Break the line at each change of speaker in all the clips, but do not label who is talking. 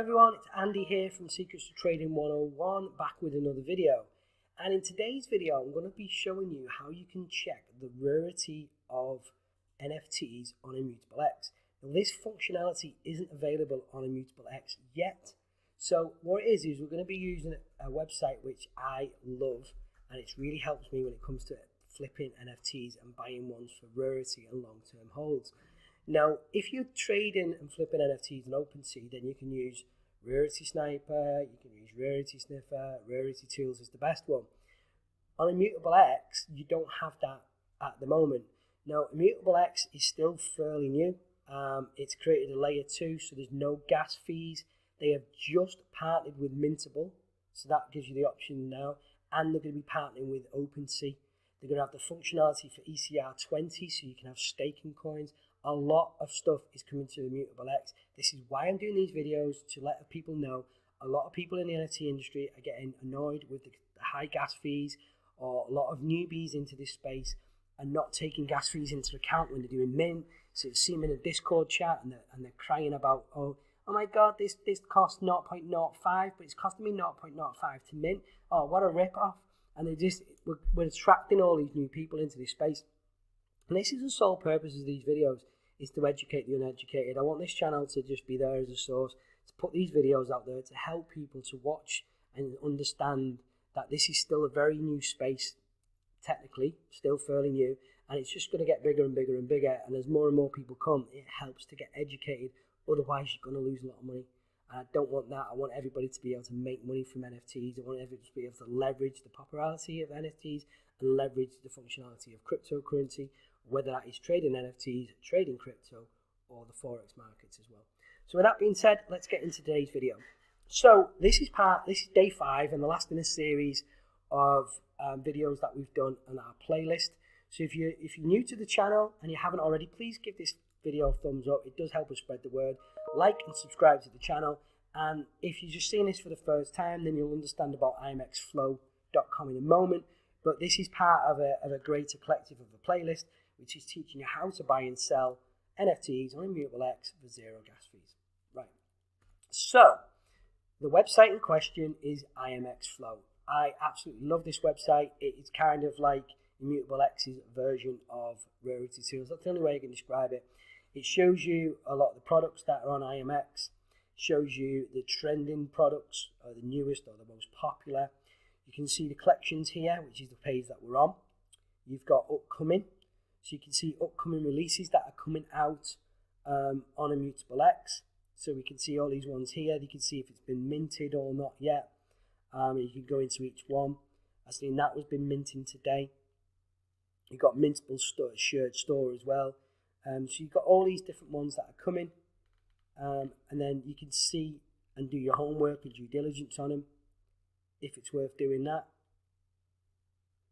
Everyone, it's Andy here from Secrets to Trading 101, back with another video. And in today's video, I'm going to be showing you how you can check the rarity of NFTs on Immutable X. Now, this functionality isn't available on Immutable X yet. So what it is we're going to be using a website which I love, and it really helps me when it comes to flipping NFTs and buying ones for rarity and long-term holds. Now, if you're trading and flipping NFTs on OpenSea, then you can use Rarity Sniper, you can use Rarity Sniffer, Rarity Tools is the best one. On Immutable X, you don't have that at the moment. Now, Immutable X is still fairly new. It's created a layer 2, so there's no gas fees. They have just partnered with Immutable, so that gives you the option now, and they're going to be partnering with OpenSea. They're going to have the functionality for ECR20, so you can have staking coins. A lot of stuff is coming to Immutable X. This is why I'm doing these videos, to let people know. A lot of people in the NFT industry are getting annoyed with the high gas fees, or a lot of newbies into this space are not taking gas fees into account when they're doing mint. So you see them in a Discord chat and they're crying about, oh my God, this costs 0.05, but it's costing me 0.05 to mint. Oh, what a rip-off. And we're attracting all these new people into this space. And this is the sole purpose of these videos, is to educate the uneducated. I want this channel to just be there as a source, to put these videos out there, to help people to watch and understand that this is still a very new space, technically, still fairly new, and it's just going to get bigger and bigger and bigger, and as more and more people come, it helps to get educated. Otherwise, you're going to lose a lot of money. I don't want that. I want everybody to be able to make money from NFTs. I want everybody to be able to leverage the popularity of NFTs and leverage the functionality of cryptocurrency, whether that is trading NFTs, trading crypto, or the Forex markets as well. So with that being said, let's get into today's video. So this is day 5 and the last in a series of videos that we've done on our playlist. So if you're new to the channel and you haven't already, please give this video a thumbs up. It does help us spread the word. Like and subscribe to the channel. And if you're just seeing this for the first time, then you'll understand about IMXflow.com in a moment. But this is part of a greater collective of a playlist, which is teaching you how to buy and sell NFTs on Immutable X for zero gas fees. Right. So the website in question is IMX Flow. I absolutely love this website. It's kind of like Immutable X's version of Rarity Tools. That's the only way I can describe it. It shows you a lot of the products that are on IMX, shows you the trending products, or the newest or the most popular. You can see the collections here, which is the page that we're on. You've got upcoming, so you can see upcoming releases that are coming out on Immutable X. So we can see all these ones here. You can see if it's been minted or not yet. You can go into each one. I've seen that was been minting today. You've got Mintable shared store as well. So you've got all these different ones that are coming. And then you can see and do your homework and due diligence on them, if it's worth doing that.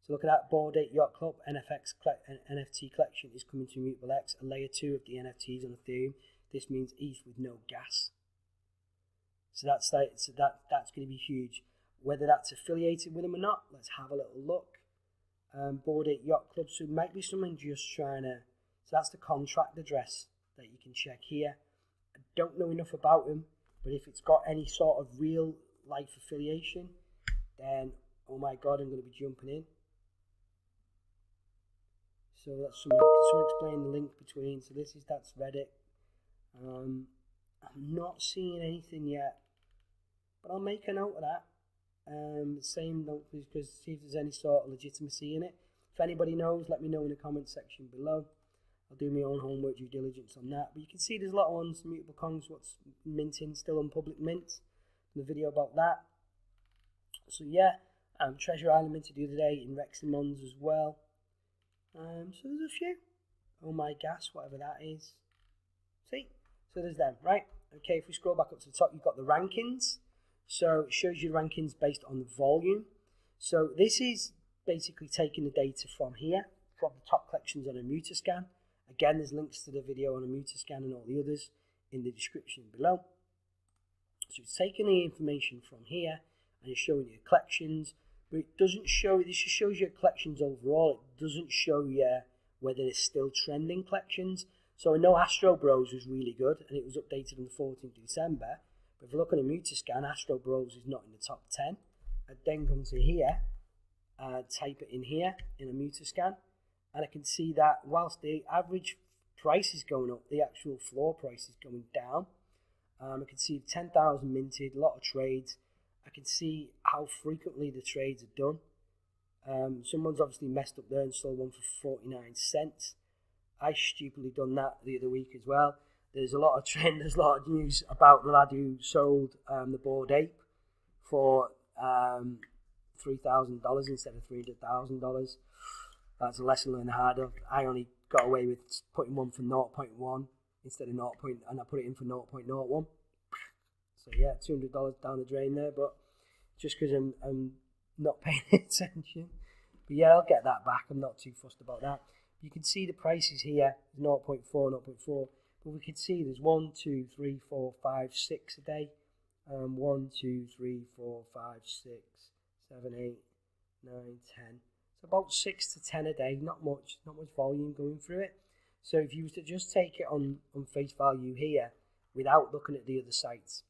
So look at that, Bored Ape Yacht Club NFT collection is coming to Immutable X, a layer 2 of the NFTs on Ethereum. This means ETH with no gas. So that's going to be huge. Whether that's affiliated with them or not, let's have a little look. Bored Ape Yacht Club, so it might be someone just trying to, so that's the contract address that you can check here. I don't know enough about them, but if it's got any sort of real life affiliation, then oh my God, I'm going to be jumping in. So that's someone explain the link between. So that's Reddit. I'm not seeing anything yet, but I'll make a note of that. Same note, because see if there's any sort of legitimacy in it. If anybody knows, let me know in the comment section below. I'll do my own homework due diligence on that. But you can see there's a lot of ones. Immutable Kongs, what's minting, still on public mint. The video about that. So yeah, Treasure Island minted the other day in Reximons as well. So there's a few. Oh my gas, whatever that is. See? So there's them, right? Okay, if we scroll back up to the top, you've got the rankings. So it shows you rankings based on the volume. So this is basically taking the data from here, from the top collections on Immutascan. Again, there's links to the video on Immutascan and all the others in the description below. So it's taking the information from here and it's showing you collections, but it doesn't show, this just shows you collections overall. It doesn't show you whether it's still trending collections. So I know Astro Bros was really good and it was updated on the 14th of December, But if you look at a Mutascan, Astro Bros is not in the top 10. I then come to here, type it in here in a Mutascan, and I can see that whilst the average price is going up, the actual floor price is going down. I can see 10,000 minted, a lot of trades. I can see how frequently the trades are done. Someone's obviously messed up there and sold one for 49 cents. I stupidly done that the other week as well. There's a lot of trend, there's a lot of news about the lad who sold the Bored Ape for $3,000 instead of $300,000. That's a lesson learned harder. I only got away with putting one for 0.1 instead of 0. And I put it in for 0.01. So yeah, $200 down the drain there, but just because I'm not paying attention. But yeah, I'll get that back. I'm not too fussed about that. You can see the prices here, 0.4, 0.4. But we can see there's 1, 2, 3, 4, 5, 6 a day. 1, 2, 3, 4, 5, 6, 7, 8, 9, 10. It's about 6 to 10 a day. Not much volume going through it. So if you was to just take it on face value here, without looking at the other sites,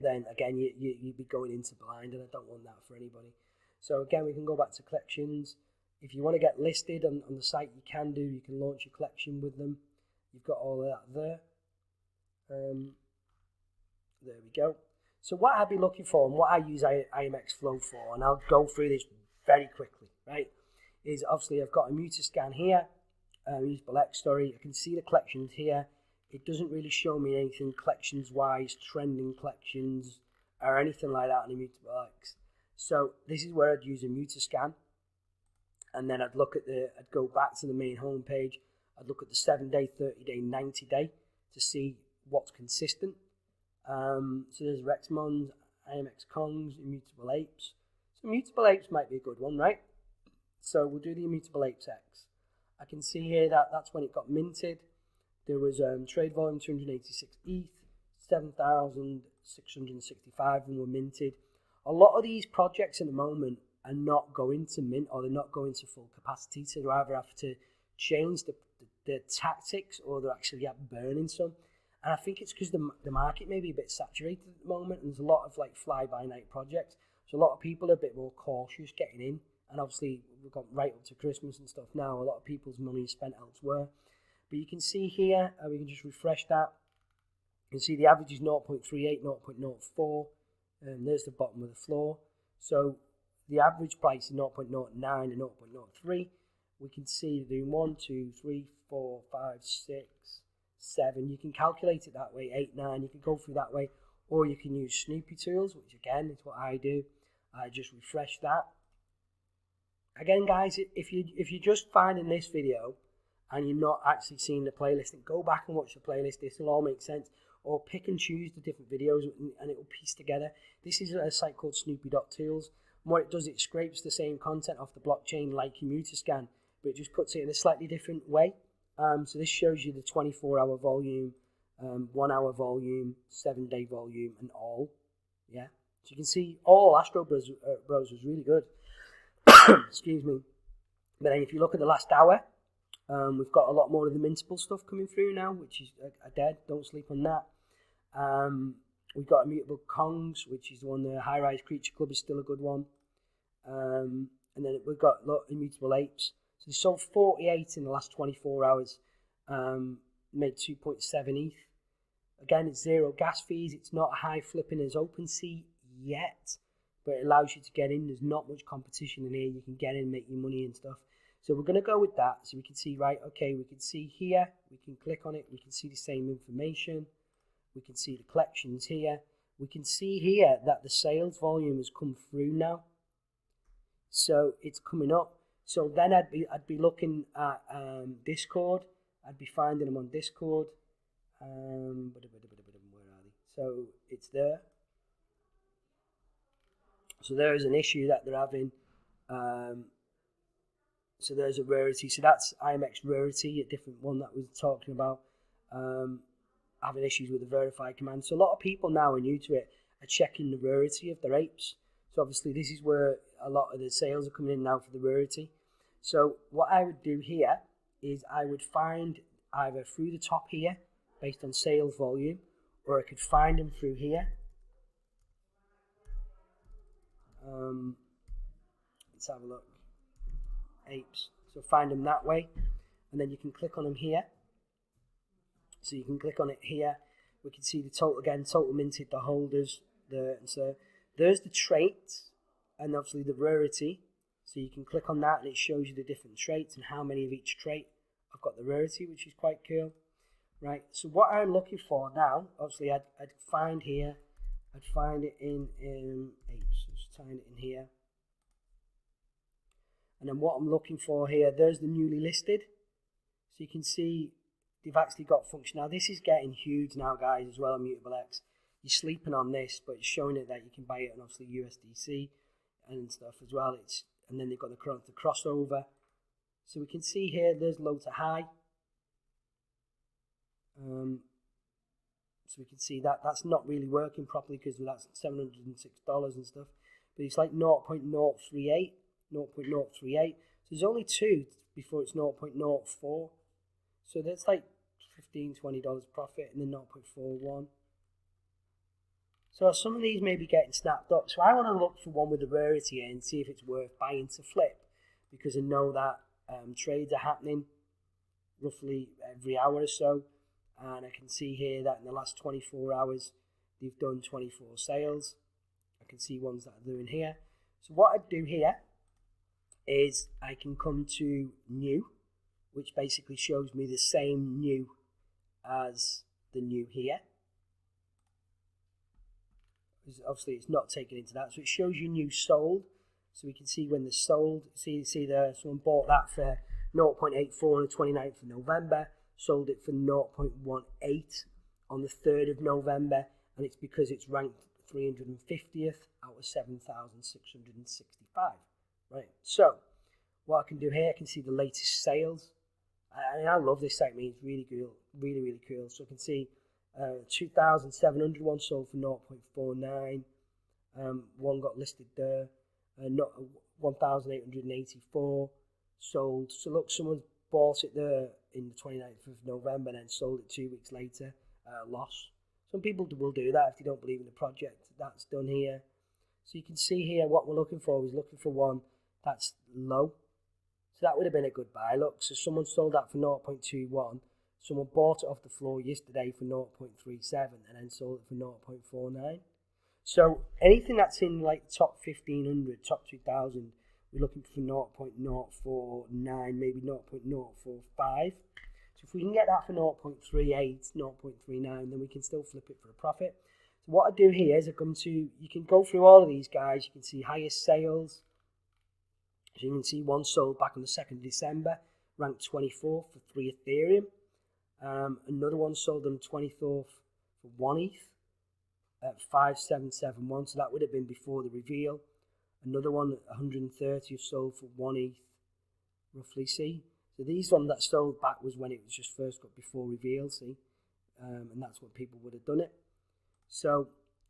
then again you'd be going into blind, and I don't want that for anybody. So again, we can go back to collections. If you want to get listed on the site, you can do. You can launch your collection with them. You've got all of that there. There we go. So what I'd be looking for, and what I use IMX Flow for, and I'll go through this very quickly, right, is obviously I've got a Mutascan here, Immutable X, sorry. I can see the collections here. It doesn't really show me anything collections-wise, trending collections, or anything like that on Immutable X. So this is where I'd use a Mutascan, and then I'd go back to the main homepage. I'd look at the 7-day, 30-day, 90-day to see what's consistent. So there's Rexmons, IMX Kongs, Immutable Apes. So Immutable Apes might be a good one, right? So we'll do the Immutable Apes X. I can see here that that's when it got minted. There was trade volume 286 ETH, 7,665 of them were minted. A lot of these projects at the moment are not going to mint, or they're not going to full capacity, so they either have to change the tactics, or they're actually burning some. And I think it's because the market may be a bit saturated at the moment, and there's a lot of like fly-by-night projects. So a lot of people are a bit more cautious getting in. And obviously, we've got right up to Christmas and stuff now. A lot of people's money is spent elsewhere. But you can see here, we can just refresh that. You can see the average is 0.38, 0.04. And there's the bottom of the floor. So the average price is 0.09 and 0.03. We can see they're doing 1, 2, 3, 4, 5, 6, 7. You can calculate it that way, 8, 9. You can go through that way. Or you can use Snoopy tools, which again is what I do. I just refresh that. Again, guys, if you're just finding this video and you're not actually seeing the playlist, then go back and watch the playlist. This will all make sense. Or pick and choose the different videos and it will piece together. This is a site called Snoopy.tools. And what it does, it scrapes the same content off the blockchain like Mutascan, but it just puts it in a slightly different way. So this shows you the 24-hour volume, 1-hour volume, 7-day volume, and all. Yeah. So you can see all Astro Bros was really good. Excuse me. But then if you look at the last hour, we've got a lot more of the mintable stuff coming through now, which is dead. Don't sleep on that. We've got Immutable Kongs, which is the one, the High Rise Creature Club is still a good one. And then we've got Immutable Apes. So they sold 48 in the last 24 hours. Made 2.7 ETH. Again, it's zero gas fees. It's not high flipping as OpenSea yet, but it allows you to get in. There's not much competition in here. You can get in, make your money and stuff. So we're going to go with that. So we can see, right, okay, we can see here. We can click on it. We can see the same information. We can see the collections here. We can see here that the sales volume has come through now. So it's coming up. So then I'd be looking at Discord. I'd be finding them on Discord. Where are they? So it's there. So there is an issue that they're having. So there's a rarity. So that's IMX Rarity, a different one that we were talking about. Having issues with the verify command. So a lot of people now are new to it, are checking the rarity of their apes. So obviously this is where a lot of the sales are coming in now for the rarity. So what I would do here is I would find either through the top here, based on sales volume, or I could find them through here. Let's have a look. Apes. So find them that way, and then you can click on them here. So you can click on it here. We can see the total again, total minted, the holders, so there's the traits, and obviously the rarity. So you can click on that, and it shows you the different traits and how many of each trait. I've got the rarity, which is quite cool. Right, so what I'm looking for now, obviously I'd find here, I'd find it in apes, just find it in here. And then what I'm looking for here, there's the newly listed. So you can see they've actually got function. Now this is getting huge now, guys, as well, Immutable X. You're sleeping on this, but it's showing it that you can buy it on obviously USDC and stuff as well. And then they've got the crossover. So we can see here, there's low to high. So we can see that that's not really working properly because that's $706 and stuff. But it's like 0.038, 0.038. So there's only two before it's 0.04. So that's like $15, $20 profit, and then 0.41. So some of these may be getting snapped up. So I want to look for one with a rarity and see if it's worth buying to flip, because I know that trades are happening roughly every hour or so. And I can see here that in the last 24 hours, they've done 24 sales. I can see ones that are doing here. So what I do here is I can come to new, which basically shows me the same new as the new here. Obviously, it's not taken into that. So it shows you new sold. So we can see when they're sold. See there, someone bought that for 0.84 on the 29th of November. Sold it for 0.18 on the 3rd of November, and it's because it's ranked 350th out of 7,665. Right, so what I can do here, I can see the latest sales. I love this site, it's really cool, really cool. So I can see 2,700 one sold for 0.49, one got listed there, 1,884 sold. So look, someone bought it there in the 29th of November and then sold it 2 weeks later at a loss. Some people will do that if they don't believe in the project. That's done here. So you can see here what we're looking for. We're looking for one that's low. So that would have been a good buy. Look, so someone sold that for 0.21. Someone bought it off the floor yesterday for 0.37 and then sold it for 0.49. So anything that's in like top 1,500, top 2,000, we're looking for 0.049, maybe 0.045. So if we can get that for 0.38, 0.39, then we can still flip it for a profit. So what I do here is I come to, you can go through all of these guys. You can see highest sales. So you can see one sold back on the 2nd of December, ranked 24th for 3 Ethereum. Another one sold on the 24th for 1 ETH at 5771. So that would have been before the reveal. Another one at 130 sold for 1 ETH, roughly, see? So these ones that sold back was when it was just first got before reveal, see? And that's what people would have done it. So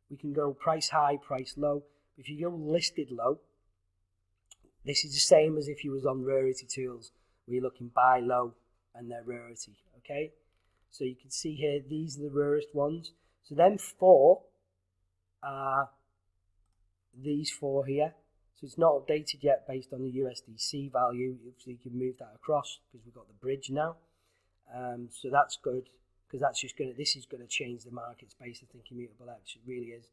we can go price high, price low. If you go listed low, this is the same as if you was on Rarity Tools, where you're looking buy low and their rarity, okay? So you can see here, these are the rarest ones. So then 4 are these 4 here. So it's not updated yet based on the USDC value. So you can move that across because we've got the bridge now. So that's good because that's just this is going to change the market space. I think Immutable X, it really is.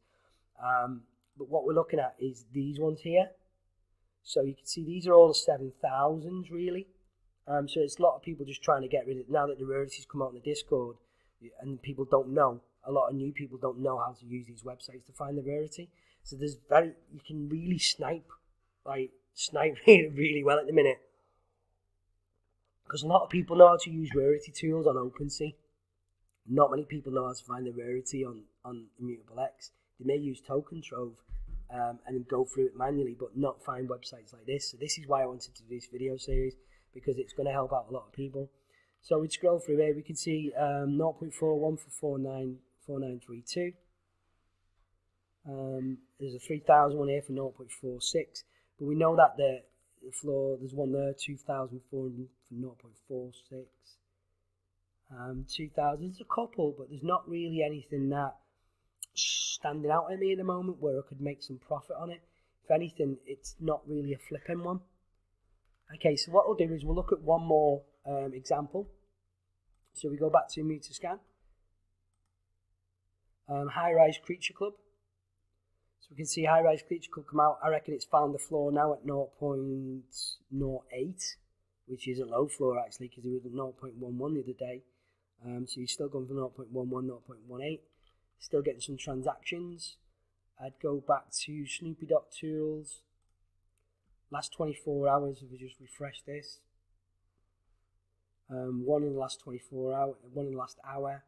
But what we're looking at is these ones here. So you can see these are all the 7,000s really. So it's a lot of people just trying to get rid of it now that the rarities come out on the Discord, and people don't know. A lot of new people don't know how to use these websites to find the rarity. So you can really snipe really well at the minute, because a lot of people know how to use rarity tools on OpenSea. Not many people know how to find the rarity on Immutable X. They may use Token Trove and go through it manually, but not find websites like this. So this is why I wanted to do this video series, because it's going to help out a lot of people. So we scroll through here, we can see 0.41 for 4932. There's a 3,000 one here for 0.46, but we know that the floor, there's one there, 2,400 for 0.46. 2,000. There's a couple, but there's not really anything that standing out at me at the moment where I could make some profit on it. If anything, it's not really a flipping one. Okay, so what we'll do is we'll look at one more example. So we go back to Immutable Scan. High Rise Creature Club. So we can see High Rise Creature Club come out. I reckon it's found the floor now at 0.08, which is a low floor actually, because it was at 0.11 the other day. So you're still going from 0.11, 0.18. Still getting some transactions. I'd go back to Snoopy.tools. Last 24 hours, if we just refresh this. One in the last 24 hours, one in the last hour.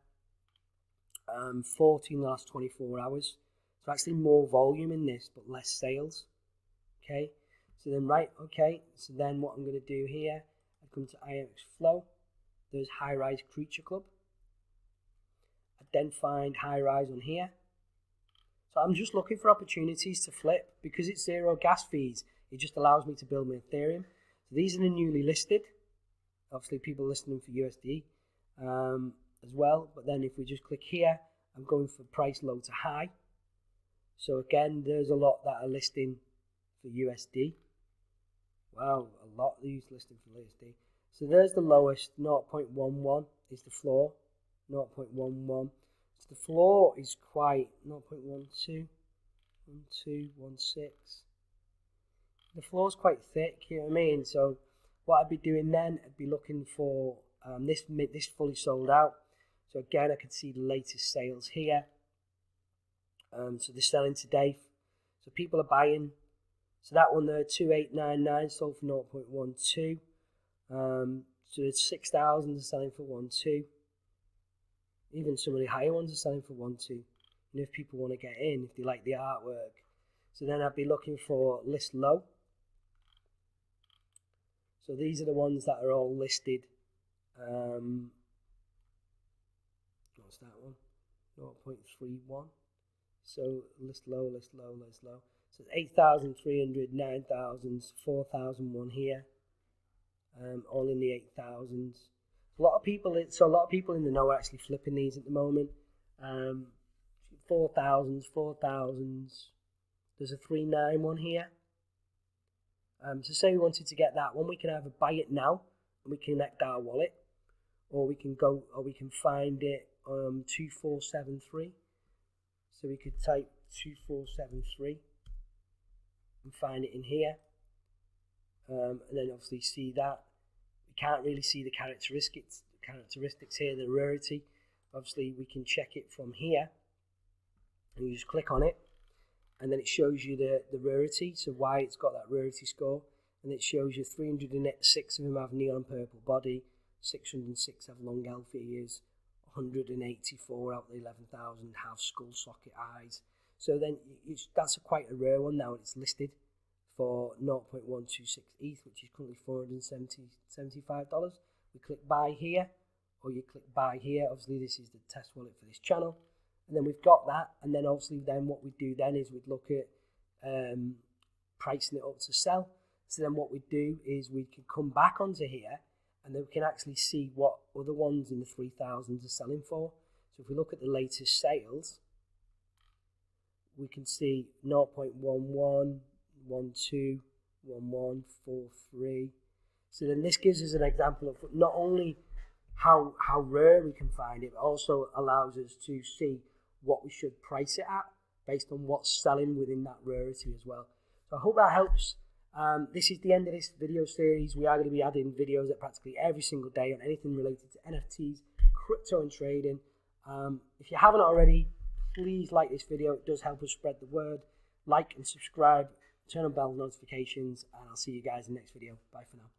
14 in the last 24 hours. So actually more volume in this, but less sales. Okay. So then, so then what I'm going to do here, I come to IMX Flow. There's High Rise Creature Club. I then find High Rise on here. So I'm just looking for opportunities to flip. Because it's zero gas fees, it just allows me to build my Ethereum. So these are the newly listed. Obviously people listening for USD as well. But then if we just click here, I'm going for price low to high. So again, there's a lot that are listing for USD. Wow, a lot of these listing for USD. So there's the lowest, 0.11 is the floor, 0.11. So the floor is quite 0.12, 1216. The floor is quite thick, you know what I mean? So what I'd be doing then, I'd be looking for this fully sold out. So again, I can see the latest sales here. So they're selling today. So people are buying. So that one there, 2899, sold for 0.12. So it's 6,000 are selling for 1.2. Even some of the higher ones are selling for 1.2. And if people want to get in, if they like the artwork. So then I'd be looking for list low. So these are the ones that are all listed. What's that one? 0.31. So list low, list low, list low. So 8,300, 9,000, 4,001 here. All in the 8,000s. A lot of people in the know are actually flipping these at the moment. 4,000s, 4,000s. There's a 391 here. So say we wanted to get that one, we can either buy it now and we connect our wallet, or we can find it 2473. So we could type 2473 and find it in here. And then obviously see that. We can't really see the characteristics here, the rarity. Obviously we can check it from here. And you just click on it. And then it shows you the rarity, so why it's got that rarity score. And it shows you 306 of them have neon purple body, 606 have long alpha ears, 184 out of the 11,000 have skull socket eyes. So then that's quite a rare one now. It's listed for 0.126 ETH, which is currently $475. We click buy here, or you click buy here. Obviously this is the test wallet for this channel. And then we've got that, and then obviously then what we do then is we'd look at pricing it up to sell. So then what we do is we can come back onto here, and then we can actually see what other ones in the 3,000s are selling for. So if we look at the latest sales, we can see 0.11, 12, 11, 43. So then this gives us an example of not only how rare we can find it, but also allows us to see what we should price it at based on what's selling within that rarity as well. So I hope that helps. This is the end of this video series. We are going to be adding videos at practically every single day on anything related to NFTs, crypto and trading. If you haven't already, please like this video. It does help us spread the word. Like and subscribe, turn on bell notifications, and I'll see you guys in the next video. Bye for now.